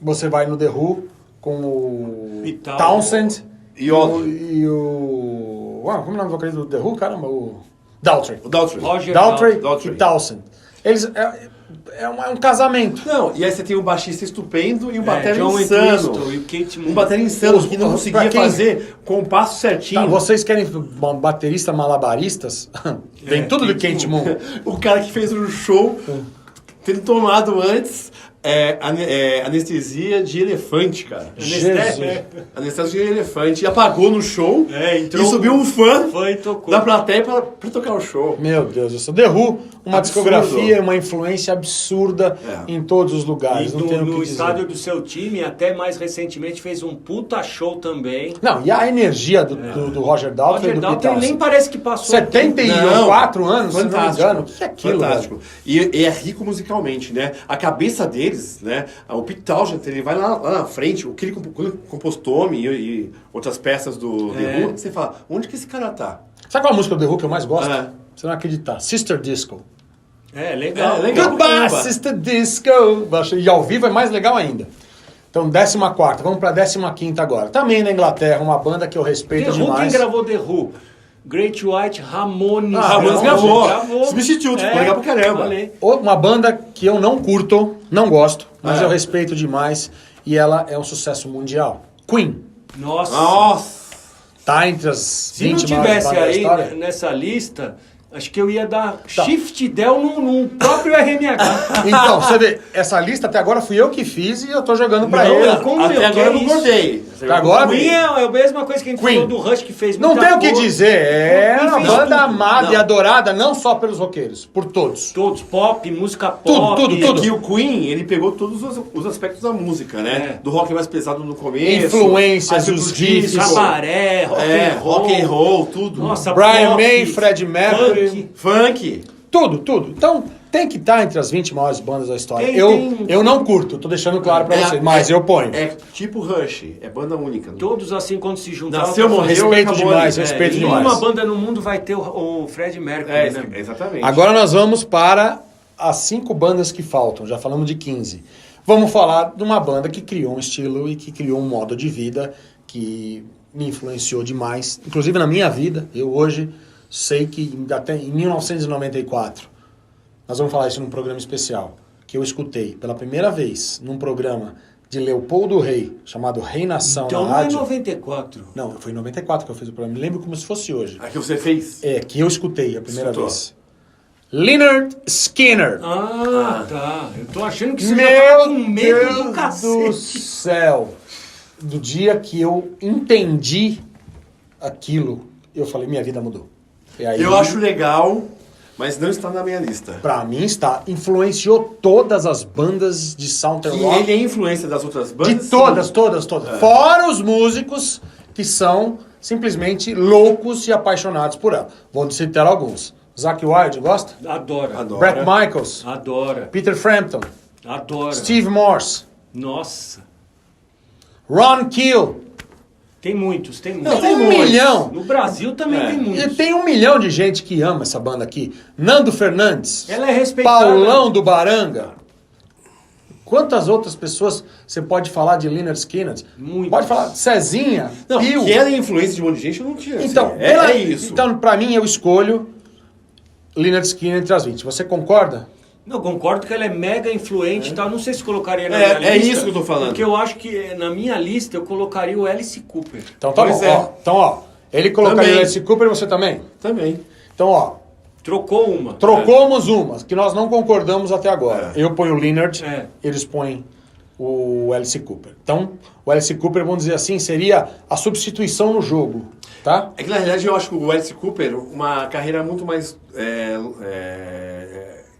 você vai no The Who com o Vital. Townsend E o- e o... como é o nome do vocalista do The Who? Caramba, o Daltrey. O Daltrey. Roger Daltrey Daltrey. e Townsend. Eles... É um casamento. Não, e aí você tem um baixista estupendo e um batera John insano. Entwistle e o Kate Moon. Um batera insano que não Pra conseguia quem- fazer compasso certinho. Tá, vocês querem baterista malabaristas? Vem tudo do Kate Moon. O cara que fez um show tendo tomado antes anestesia de elefante, cara. Jesus. Anestesia de elefante. E apagou no show entrou e subiu um fã e tocou. da plateia pra tocar o show. Meu Deus do céu. The Who, uma Absurdo. discografia, uma influência absurda em todos os lugares. E Não tenho o que no dizer. estádio do seu time, até mais recentemente, fez um puta show também. Não, e a energia do Roger Daltrey e Roger do Pete Daltrey nem Townsend. parece que passou. 74 anos, se não me Fantástico. engano. O que é aquilo? Fantástico. velho? E é rico musicalmente, né? A cabeça deles, né? O Pete Townshend, ele vai lá na frente, o que ele compôs Tommy e outras peças do The Who, você fala, onde que esse cara tá? Sabe qual a música do The Who que eu mais gosto? É. Você não vai acreditar. Sister Disco. Legal. É, legal. Goodbye, caramba. Sister Disco. E ao vivo é mais legal ainda. Então, 14ª. Vamos pra 15ª agora. Também na Inglaterra, uma banda que eu respeito The Who, quem demais. gravou The Who? Great White Ramones. Ramones gravou. Substitute, ficou legal pra caramba. Falei. Uma banda que eu não curto, não gosto, mas É. eu respeito demais. E ela é um sucesso mundial. Queen. Nossa. Nossa! Tá entre as Se não 20 maiores tivesse bandas da aí história. nessa lista, acho que eu ia dar Shift Del no próprio RMH. Então, você vê, essa lista até agora fui eu que fiz e eu tô jogando pra Não, ele. como Até meu, agora que eu não isso? cortei. Agora, Queen é a mesma coisa que a gente Queen. falou do Rush, que fez Não muita tem o que coisa. dizer, é Queen uma fez banda tudo. amada Não. e adorada não só pelos roqueiros, por todos. Todos, pop, música Tudo, pop. tudo. Que o Queen, ele pegou todos os aspectos da música, né? É. Do rock mais pesado no começo. Influências, aí os pro disco, riffs. Cabaré, rock and roll, tudo. Nossa, Brian pop, May, Freddie Mercury. funk. Funk. Tudo. Então, tem que estar entre as 20 maiores bandas da história. Tem. Eu não curto, tô deixando claro pra vocês, mas eu ponho. É tipo Rush, é banda única. Todos assim, quando se juntar... Nasceu, morreu, Respeito acabou demais, ali. respeito E demais. nenhuma banda no mundo vai ter o Fred Mercury, né? Exatamente. Agora nós vamos para as 5 bandas que faltam, já falamos de 15. Vamos falar de uma banda que criou um estilo e que criou um modo de vida que me influenciou demais, inclusive na minha vida. Eu hoje sei que até em 1994, nós vamos falar isso num programa especial, que eu escutei pela primeira vez num programa de Leopoldo Rei, chamado Rei Nação Então na não é rádio. 94. Não, foi em 94 que eu fiz o programa, me lembro como se fosse hoje. A que você fez? É, que eu escutei a primeira Escutou. vez. Lynyrd Skynyrd. Tá. Eu tô achando que você já Meu tava com medo do Deus cacete. do céu. Do dia que eu entendi aquilo, eu falei, minha vida mudou. E aí, Eu acho legal, mas não está na minha lista. pra mim está, influenciou todas as bandas de Southern E Rock. ele é influência das outras bandas? De todas. Fora os músicos que são simplesmente loucos e apaixonados por ela. Vou citar alguns. Zakk Wylde, gosta? Adoro. Bret Michaels, Adora. Peter Frampton, Adora. Steve Morse, Nossa. Ron Keel. Tem muitos, tem Não, muitos. tem Um muitos. milhão. No Brasil também tem E muitos. tem 1 milhão de gente que ama essa banda aqui. Nando Fernandes, Ela é respeitada. Paulão do Baranga. Quantas outras pessoas você pode falar de Lynyrd Skynyrd? Muitas. Pode falar de Cezinha, Não, Pio. que ela é influência de um monte de gente, eu não tinha. Então, assim, é isso. Então, pra mim, eu escolho Lynyrd Skynyrd entre as 20. Você concorda? Não, concordo que ela é mega influente e tal. Não sei se colocaria na É, minha é lista. isso que eu tô falando. Porque eu acho que na minha lista eu colocaria o Alice Cooper. Então tá Pois bom. é. Ó, então, ó, ele colocaria Também. o Alice Cooper e você também? Também. Então, ó, Trocou uma. trocamos umas que nós não concordamos até agora. Eu ponho o Lynyrd, É. eles põem o Alice Cooper. Então, o Alice Cooper, vamos dizer assim, seria a substituição no jogo, tá? É que na realidade eu acho que o Alice Cooper, uma carreira muito mais.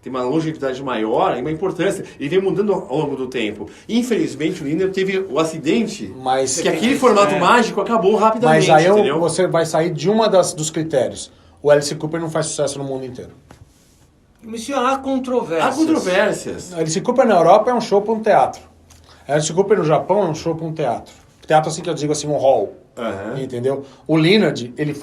Tem uma longevidade maior e uma importância. Ele vem mudando ao longo do tempo. Infelizmente, o Lynyrd teve o acidente Mas- que aquele formato mágico acabou rapidamente. Mas aí entendeu? você vai sair de uma dos critérios. O Alice Cooper não faz sucesso no mundo inteiro. Mas há controvérsias. Há controvérsias. Alice Cooper na Europa é um show para um teatro. Alice Cooper no Japão é um show para um teatro. Teatro assim que eu digo assim, um hall. Aham. Entendeu? O Lynyrd, ele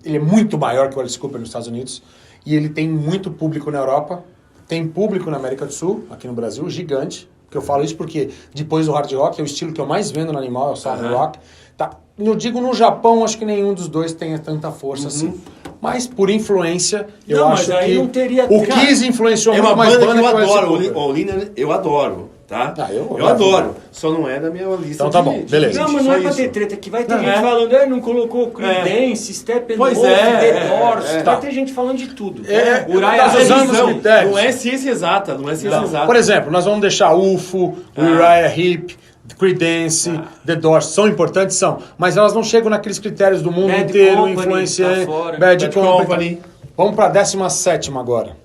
é muito maior que o Alice Cooper nos Estados Unidos. E ele tem muito público na Europa. Tem público na América do Sul, aqui no Brasil, gigante. Que eu falo isso porque depois do hard rock, é o estilo que eu mais vendo no animal, é o southern rock. Tá. Eu digo no Japão, acho que nenhum dos dois tenha tanta força assim. Mas por influência, eu Não, acho mas aí que não teria- o Cara, Kiss influenciou É muito uma mais banda banda que eu que o Alice adoro. Cooper. O Lynyrd eu adoro, tá? Ah, eu eu adoro. Só não é da minha lista. Então tá bom, beleza. Não, mas não só é pra isso. ter treta, que vai ter Não, gente é. falando, não colocou Creedence, Steppenwolf, Pois é, The Doors, é. vai ter gente falando de tudo. É, Uriah nós Heep. usamos Não, critérios. não é ciência exata, não é ciência exata. Por exemplo, nós vamos deixar UFO, Uriah Heep, Creedence, The Doors, são importantes? São, mas elas não chegam naqueles critérios do mundo Bad inteiro, Company, influenciar, tá fora. Bad Bad Company. Company. Vamos pra 17ª agora.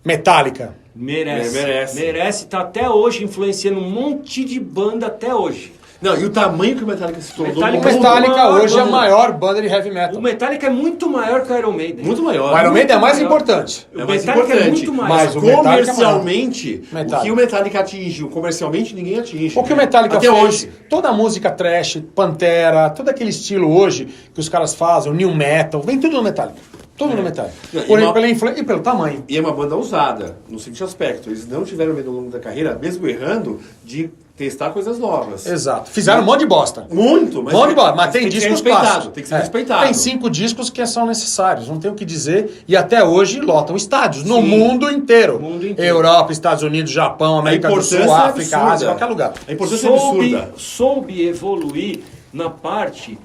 Metallica. Merece. Merece, tá até hoje influenciando um monte de banda até hoje. Não, e o tamanho que o Metallica se tornou. Metallica no mundo, Metallica maior hoje é a banda. maior banda de heavy metal. O Metallica é muito maior que o Iron Maiden. muito maior. O Iron Maiden é mais maior. importante. É mais Metallica é importante. muito maior. Mas o Metallica é comercialmente, Metallica. o que o Metallica atingiu, comercialmente ninguém atinge. O que o Metallica Até fez, hoje. toda a música trash, Pantera, todo aquele estilo hoje que os caras fazem, o new metal, vem tudo no Metallica. Tudo no Metallica. E Porém, uma- pela influência e pelo tamanho. E é uma banda ousada, no seguinte aspecto. Eles não tiveram medo ao longo da carreira, mesmo errando, de testar coisas novas. Exato. Fizeram um monte de bosta. Muito, mas, Monte de bosta, mas tem que ser discos respeitado. clássicos. Tem que ser É. respeitado. Tem 5 discos que são necessários, não tem o que dizer. E até hoje lotam estádios, no Sim. mundo inteiro. Mundo inteiro. Europa, Estados Unidos, Japão, América do Sul, importância é África, absurda. Ásia, qualquer lugar. A importância é absurda. soube evoluir na parte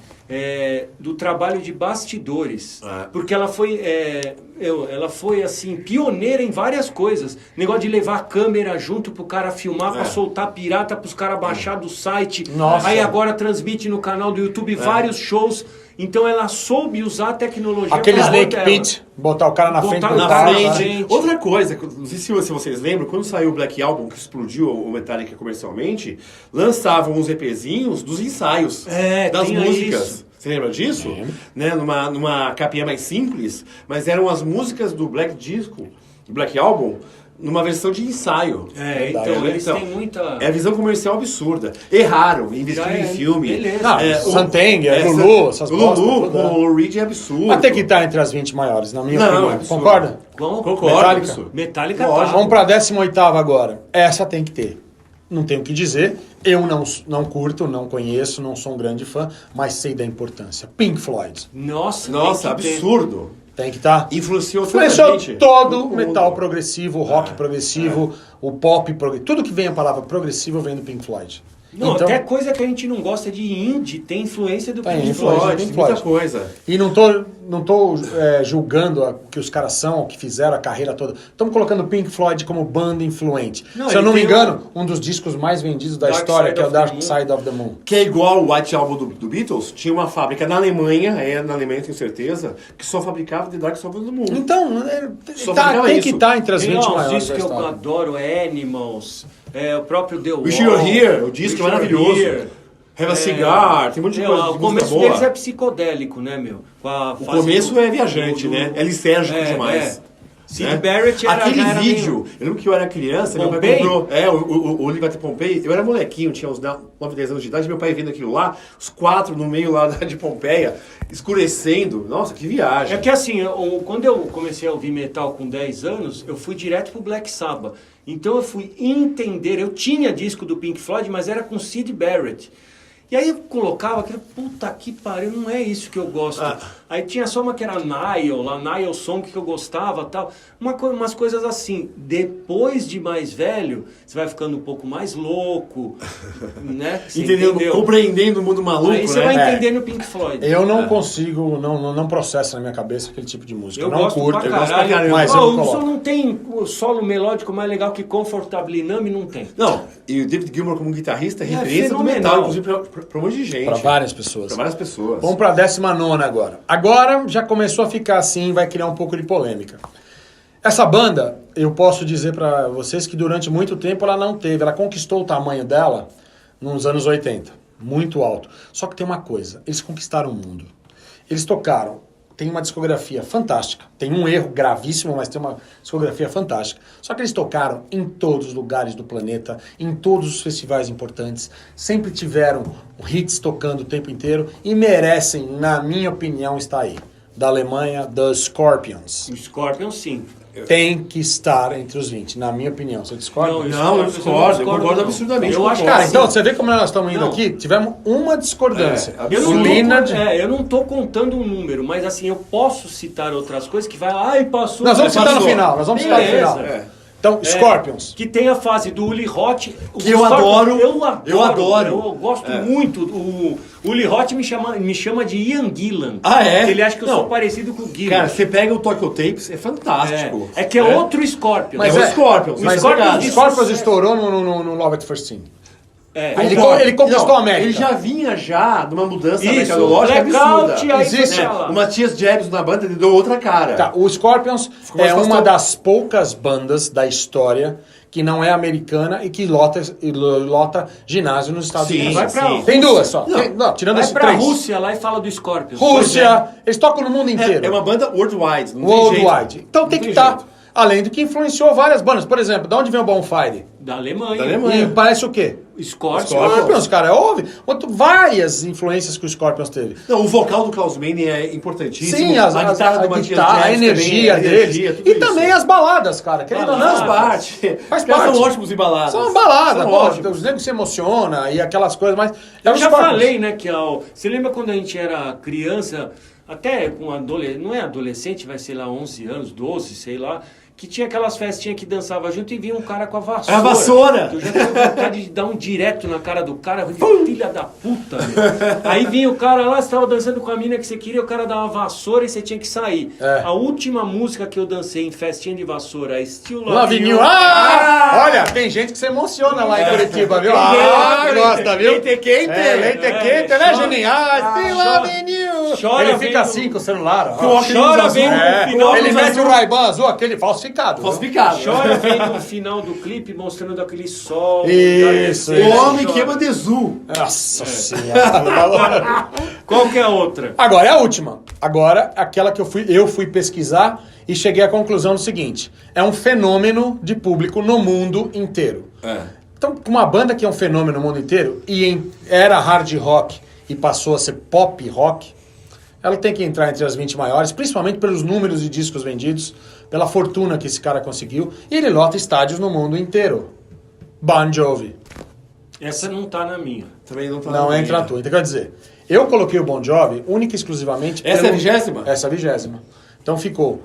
do trabalho de bastidores. É. Porque ela foi, ela foi assim, pioneira em várias coisas. Negócio de levar a câmera junto pro cara filmar, pra soltar pirata, pros caras baixar do site. Nossa. Aí agora transmite no canal do YouTube vários shows. Então ela soube usar a tecnologia Aquele a favor Snake dela. Pit, botar o cara na Botar frente do na cara. frente. né? gente. Outra coisa, não sei se vocês lembram, quando saiu o Black Album, que explodiu o Metallica comercialmente, lançavam uns EPzinhos dos ensaios das tinha músicas. isso. Você lembra disso? Né? Numa capinha mais simples, mas eram as músicas do Black Disco, do Black Album, numa versão de ensaio. Então, eles têm muita... É a visão comercial absurda. Erraram, investiram em filme. Beleza. Santenga, Lulu, essas Lulu, com o Lou Reed é absurdo. Mas tem que estar entre as 20 maiores, na minha opinião. É absurdo. Concorda? Concordo. Metallica Lógico. Vamos pra 18ª agora. Essa tem que ter. Não tenho o que dizer. Eu não curto, não conheço, não sou um grande fã, mas sei da importância. Pink Floyd. Nossa, absurdo. Tem que estar. Influenciou Todo o metal progressivo, o rock progressivo, o pop progressivo. Tudo que vem a palavra progressivo vem do Pink Floyd. Não, então, até coisa que a gente não gosta de indie tem influência do Pink Floyd. Muita coisa. E não tô julgando o que os caras são, o que fizeram, a carreira toda. Estamos colocando o Pink Floyd como banda influente. Se eu não me engano, um dos discos mais vendidos da história, que é o Dark Side of the Moon. Que é igual o White Album do Beatles, tinha uma fábrica na Alemanha, tenho certeza, que só fabricava The Dark Side of the Moon. Então, tem que estar entre as 20 maiores. Discos que eu adoro é Animals, o próprio The Wall. Wish You Were Here, o disco é maravilhoso. Have a Cigar, tem um monte de coisa. O começo deles é psicodélico, né, meu? O começo é viajante, né? É lisérgico demais. Sid Barrett era... Aquele vídeo, eu lembro que eu era criança, meu pai comprou... o Oliver T. Pompei, eu era molequinho, tinha uns 9, 10 anos de idade, meu pai vendo aquilo lá, os 4 no meio lá de Pompeia, escurecendo. Nossa, que viagem. É que assim, quando eu comecei a ouvir metal com 10 anos, eu fui direto pro Black Sabbath. Então eu fui entender, eu tinha disco do Pink Floyd, mas era com Sid Barrett. E aí eu colocava aquilo, puta que pariu, não é isso que eu gosto. Aí tinha só uma que era Nile Song que eu gostava, tal. Umas coisas assim. Depois de mais velho, você vai ficando um pouco mais louco, né? Entendeu? Compreendendo o mundo maluco, aí você vai entendendo o Pink Floyd. Eu não consigo, não processo na minha cabeça aquele tipo de música. Eu não gosto curto, pra eu gosto caralho. pra caramba. Mas o som não tem o solo melódico mais legal que Comfortably Numb, não tem. Não, e o David Gilmour como guitarrista é referência do fenomenal. metal, inclusive pra um monte de gente. Pra várias pessoas. Vamos pra 19ª agora. Agora já começou a ficar assim, vai criar um pouco de polêmica. Essa banda, eu posso dizer pra vocês que durante muito tempo ela conquistou o tamanho dela nos anos 80, muito alto. Só que tem uma coisa, eles conquistaram o mundo. Eles tocaram, tem uma discografia fantástica, tem um erro gravíssimo, mas tem uma discografia fantástica. Só que eles tocaram em todos os lugares do planeta, em todos os festivais importantes, sempre tiveram hits tocando o tempo inteiro e merecem, na minha opinião, estar aí. Da Alemanha, The Scorpions. O Scorpions, sim. Tem que estar entre os 20, na minha opinião. Você discorda? Não, eu discordo. Eu concordo absurdamente. Eu acho, cara, então, você vê como nós estamos indo aqui? Tivemos uma discordância. Eu não tô contando um número, mas assim, eu posso citar outras coisas que vai lá e passou. Nós vamos citar no final. Então, Scorpions. Que tem a fase do Uli Hot. Que eu adoro. Eu gosto muito. O Uli Hot me chama de Ian Gillan. Ele acha que eu sou parecido com o Gillan. Cara, você pega o Tokyo Tapes, é fantástico. É que é outro Scorpions. Mas o Scorpions. O Scorpions estourou no Love at First Seeing. Ele conquistou a América. Ele já vinha numa mudança mercadológica absurda. Existe o Matias Jebs na banda, ele deu outra cara. Tá, o Scorpions é uma das poucas bandas da história que não é americana e que lota ginásio nos Estados Unidos. Tem duas só. Tirando esses três. Vai pra Rússia lá e fala do Scorpions. Rússia, eles tocam no mundo inteiro. É uma banda worldwide, não worldwide. tem jeito. Então tem que estar. Além do que influenciou várias bandas. Por exemplo, de onde vem o Bonfire? Da Alemanha. E parece o quê? Scorpions, cara. Houve várias influências que o Scorpions teve. Não, o vocal do Klaus Meine é importantíssimo. Sim, a guitarra do Matias Jebs, a energia deles. E também as baladas, cara. Querendo ou não, faz parte. São ótimos em baladas. São baladas. Os negros se emocionam e aquelas coisas, mas... Eu já falei, né, que você lembra quando a gente era criança, até com não é adolescente, vai ser lá 11 anos, 12, sei lá, que tinha aquelas festinhas que dançava junto e vinha um cara com a vassoura. A vassoura! Eu já tenho vontade de dar um direto na cara do cara, filha da puta, meu. Aí vinha o cara lá, você tava dançando com a mina que você queria, o cara dava uma vassoura e você tinha que sair. A última música que eu dancei em festinha de vassoura é Still Love You. Olha, tem gente que se emociona lá em Curitiba, viu? Gosta, viu? Leite quente, né, Juninho? Still Loving You. chora ele fica vendo- assim com o celular. ó. Com o óculos Chora azul. vendo É, o final ele do mete o Ray-Ban azul, aquele falsificado. viu? Falsificado. Chora vendo o final do clipe mostrando aquele sol. Isso, O isso. homem Chora. queima de azul. Nossa senhora. Qual que é a outra? Agora é a última. Agora, aquela que eu fui pesquisar e cheguei à conclusão do seguinte. É um fenômeno de público no mundo inteiro. Então, uma banda que é um fenômeno no mundo inteiro e era hard rock e passou a ser pop rock, ela tem que entrar entre as 20 maiores, principalmente pelos números de discos vendidos, pela fortuna que esse cara conseguiu, e ele lota estádios no mundo inteiro. Bon Jovi. Essa não tá na minha. Também não tá Não na entra minha. a tua. Então, quer dizer, eu coloquei o Bon Jovi única e exclusivamente... Essa é a 20ª? Essa é a 20ª. Então ficou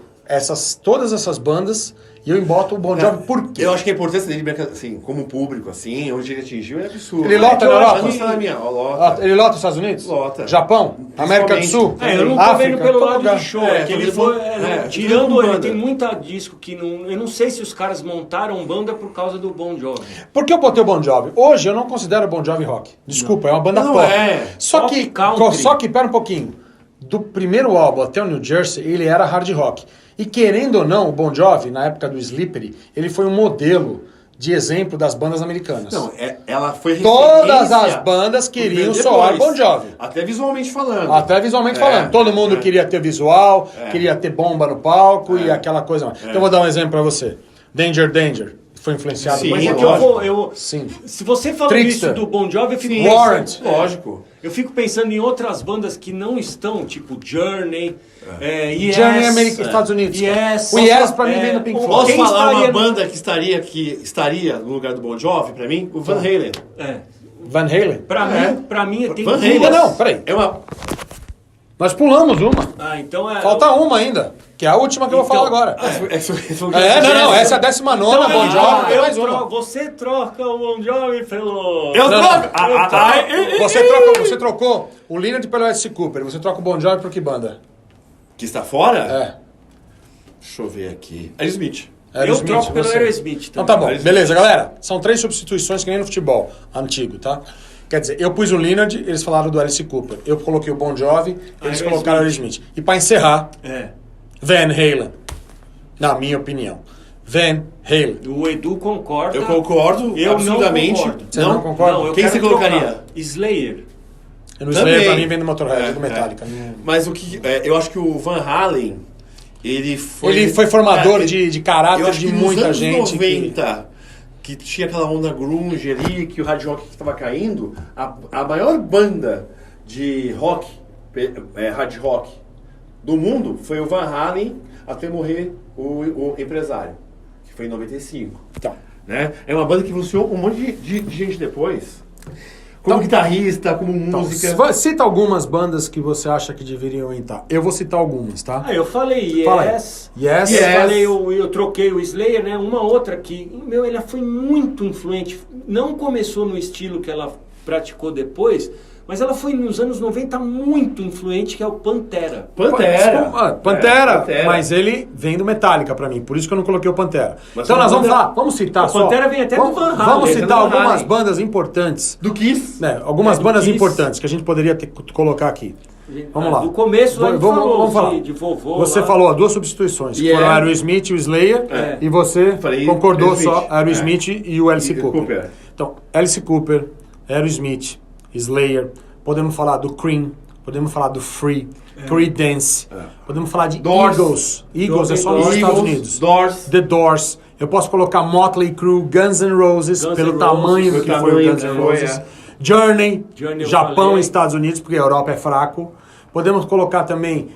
todas essas bandas e eu emboto o Bon Jovi por quê? Eu acho que a importância dele, assim, como público, assim, onde ele atingiu, é absurdo. Ele lota Eu na acho Europa? que não tá na minha. Ó, lota. Ele lota os Estados Unidos? Lota. Japão? América do Sul? Eu não tô África? vendo pelo todo lado lugar. de show. É, que ele tô foi, vendo- tirando tudo ele, banda. tem muita disco que não. Eu não sei se os caras montaram banda por causa do Bon Jovi. Por que eu botei o Bon Jovi? Hoje eu não considero o Bon Jovi rock. Desculpa, é uma banda Não pop. é. Só Pop que, country. pera um pouquinho. Do primeiro álbum até o New Jersey, ele era hard rock. E querendo ou não, o Bon Jovi, na época do Slippery, ele foi um modelo de exemplo das bandas americanas. Não, ela foi Todas referência as bandas queriam depois. soar Bon Jovi. Até visualmente falando. Até visualmente falando. Todo mundo queria ter visual, queria ter bomba no palco e aquela coisa mais. Então eu vou dar um exemplo pra você. Danger Danger. Foi influenciado Sim, por Mas é Bon que eu Jovi. vou. Sim. Se você falou Trickster. isso do Bon Jovi, eu fico Sim, pensando- Warrant. Lógico. Eu fico pensando em outras bandas que não estão, tipo Journey, Yes. Journey é Estados Unidos. cara. Yes. O Yes pra mim vem no Pink o- Floyd. Posso Quem falar uma estaria no- banda que estaria no lugar do Bon Jovi, pra mim? O Van Halen. Van Halen? Pra mim tem Van duas. Halen. Não, peraí. É uma... Nós pulamos uma. Então é. Falta uma ainda, que é a última que eu vou Então, falar agora. Não, Essa é a 19ª Então, Bon Jovi, tem eu mais uma. você troca o Bon Jovi pelo. Eu Não, troco! Você trocou o Leonard pelo Alice Cooper, você troca o Bon Jovi por que banda? Que está fora? É. Deixa eu ver aqui. Aerosmith. Eu troco pelo Aerosmith Então também. tá bom, Aerosmith. beleza, galera. São 3 substituições que nem no futebol antigo, tá? Quer dizer, eu pus o Leonard, eles falaram do Alice Cooper. Eu coloquei o Bon Jovi, eles Aerosmith. colocaram o Aerosmith. E pra encerrar, É. Van Halen. Na minha opinião. Van Halen. O Edu concorda. Eu concordo Eu absolutamente. não concordo. Você não concorda? eu Quem quero você colocaria? trocar. Slayer. E no Slayer, Também. pra mim, vem do Motorhead, do Metallica. Mas o que eu acho que o Van Halen, ele foi formador É, de caráter eu acho de que muita nos anos gente. 90, que tinha aquela onda grunge ali, que o hard rock estava caindo, a maior banda de rock, hard rock do mundo foi o Van Halen até morrer o empresário, que foi em 95. Tá. Né? É uma banda que influenciou um monte de gente depois, como guitarrista, como música. Então, cita algumas bandas que você acha que deveriam entrar. Eu vou citar algumas, tá? Eu falei Fala aí. Yes. Yes. Eu falei, eu troquei o Slayer, né? Uma outra que, ela foi muito influente. Não começou no estilo que ela praticou depois, mas ela foi nos anos 90 muito influente, que é o Pantera. Pantera, Pantera. mas ele vem do Metallica pra mim, por isso que eu não coloquei o Pantera. Mas Então a nós vamos banda- falar, vamos citar O só. Pantera vem até do Van Halen, Vamos vem do citar Van algumas Halen. bandas importantes, Do Kiss. né? Algumas do bandas Kiss. importantes que a gente poderia colocar aqui. Vamos lá. Do começo, lá a gente falou vamos falar. de vovô. Você lá. falou duas substituições, que Yeah. foram Aerosmith e o Slayer, e você Falei concordou Aerosmith. só Aerosmith e o Alice E Cooper. Cooper. Então, Alice Cooper, Aerosmith, Slayer, podemos falar do Cream, podemos falar do Free, Creedence, podemos falar de Doors. Eagles. Eagles é só nos Eagles, Estados Unidos. Doors. The Doors. Eu posso colocar Motley Crue, Guns N' Roses, Guns pelo N' tamanho Roses, que pelo foi o tamanho Guns que N' foi, Roses. Journey, Journey eu Japão falei. e Estados Unidos, porque a Europa é fraco. Podemos colocar também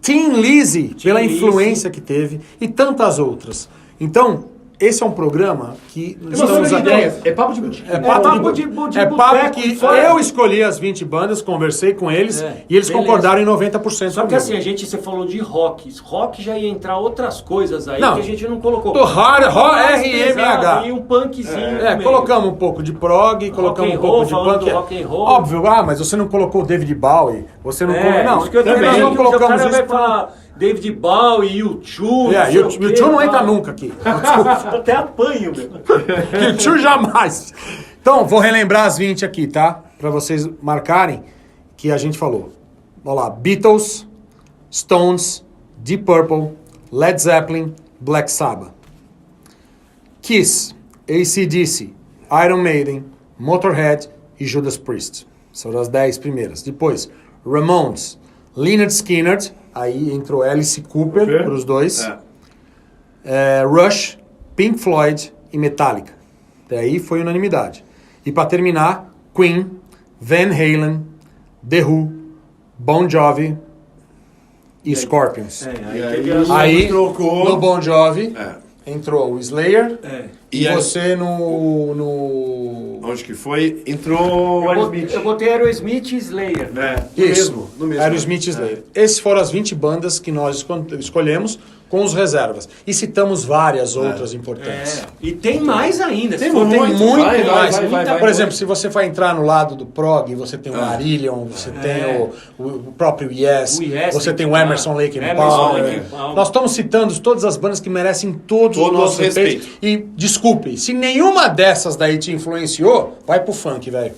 Tin Lizzy, pela Lizzy. influência que teve, e tantas outras. Então, esse é um programa que Tem uma série de ideias. É papo de boutique. é papo, papo de, de é papo boteco, que fora. eu escolhi as 20 bandas, conversei com eles e eles beleza. concordaram em 90%. Só que comigo. assim, você falou de rock. Rock já ia entrar outras coisas aí Não. que a gente não colocou. Do hard, Mais RMH. pesado, E um punkzinho. no meio. Colocamos um pouco de prog, colocamos and um pouco roll, de falando punk. do rock and roll. Óbvio, mas você não colocou o David Bowie, você não colocou... Não, isso que eu também também, nós não o colocamos cara isso. vai falar David Bowie, U2, E o Tio não entra nunca aqui. Até apanho, meu. E o Tio jamais. Então, vou relembrar as 20 aqui, tá? Pra vocês marcarem que a gente falou. Vamos lá. Beatles, Stones, Deep Purple, Led Zeppelin, Black Sabbath. Kiss, AC/DC, Iron Maiden, Motorhead e Judas Priest. São as 10 primeiras. Depois, Ramones, Lynyrd Skynyrd, aí entrou Alice Cooper para os dois. Rush, Pink Floyd e Metallica. Daí foi unanimidade. E para terminar, Queen, Van Halen, The Who, Bon Jovi e Scorpions. Aí trocou. no Bon Jovi entrou o Slayer e você no... Onde que foi? Entrou o Aerosmith. Eu botei Aerosmith e Slayer. Isso, no mesmo. Aerosmith e Slayer. Essas foram as 20 bandas que nós escolhemos com os reservas. E citamos várias outras importantes. E tem mais ainda. Tem Tem muito mais. Vai. Por exemplo, se você vai entrar no lado do prog, você tem o Marillion, você tem o próprio Yes, você tem o Emerson, Lake and Palmer. Nós estamos citando todas as bandas que merecem todo o nosso respeito. E desculpe, se nenhuma dessas daí te influenciou, vai pro funk, velho.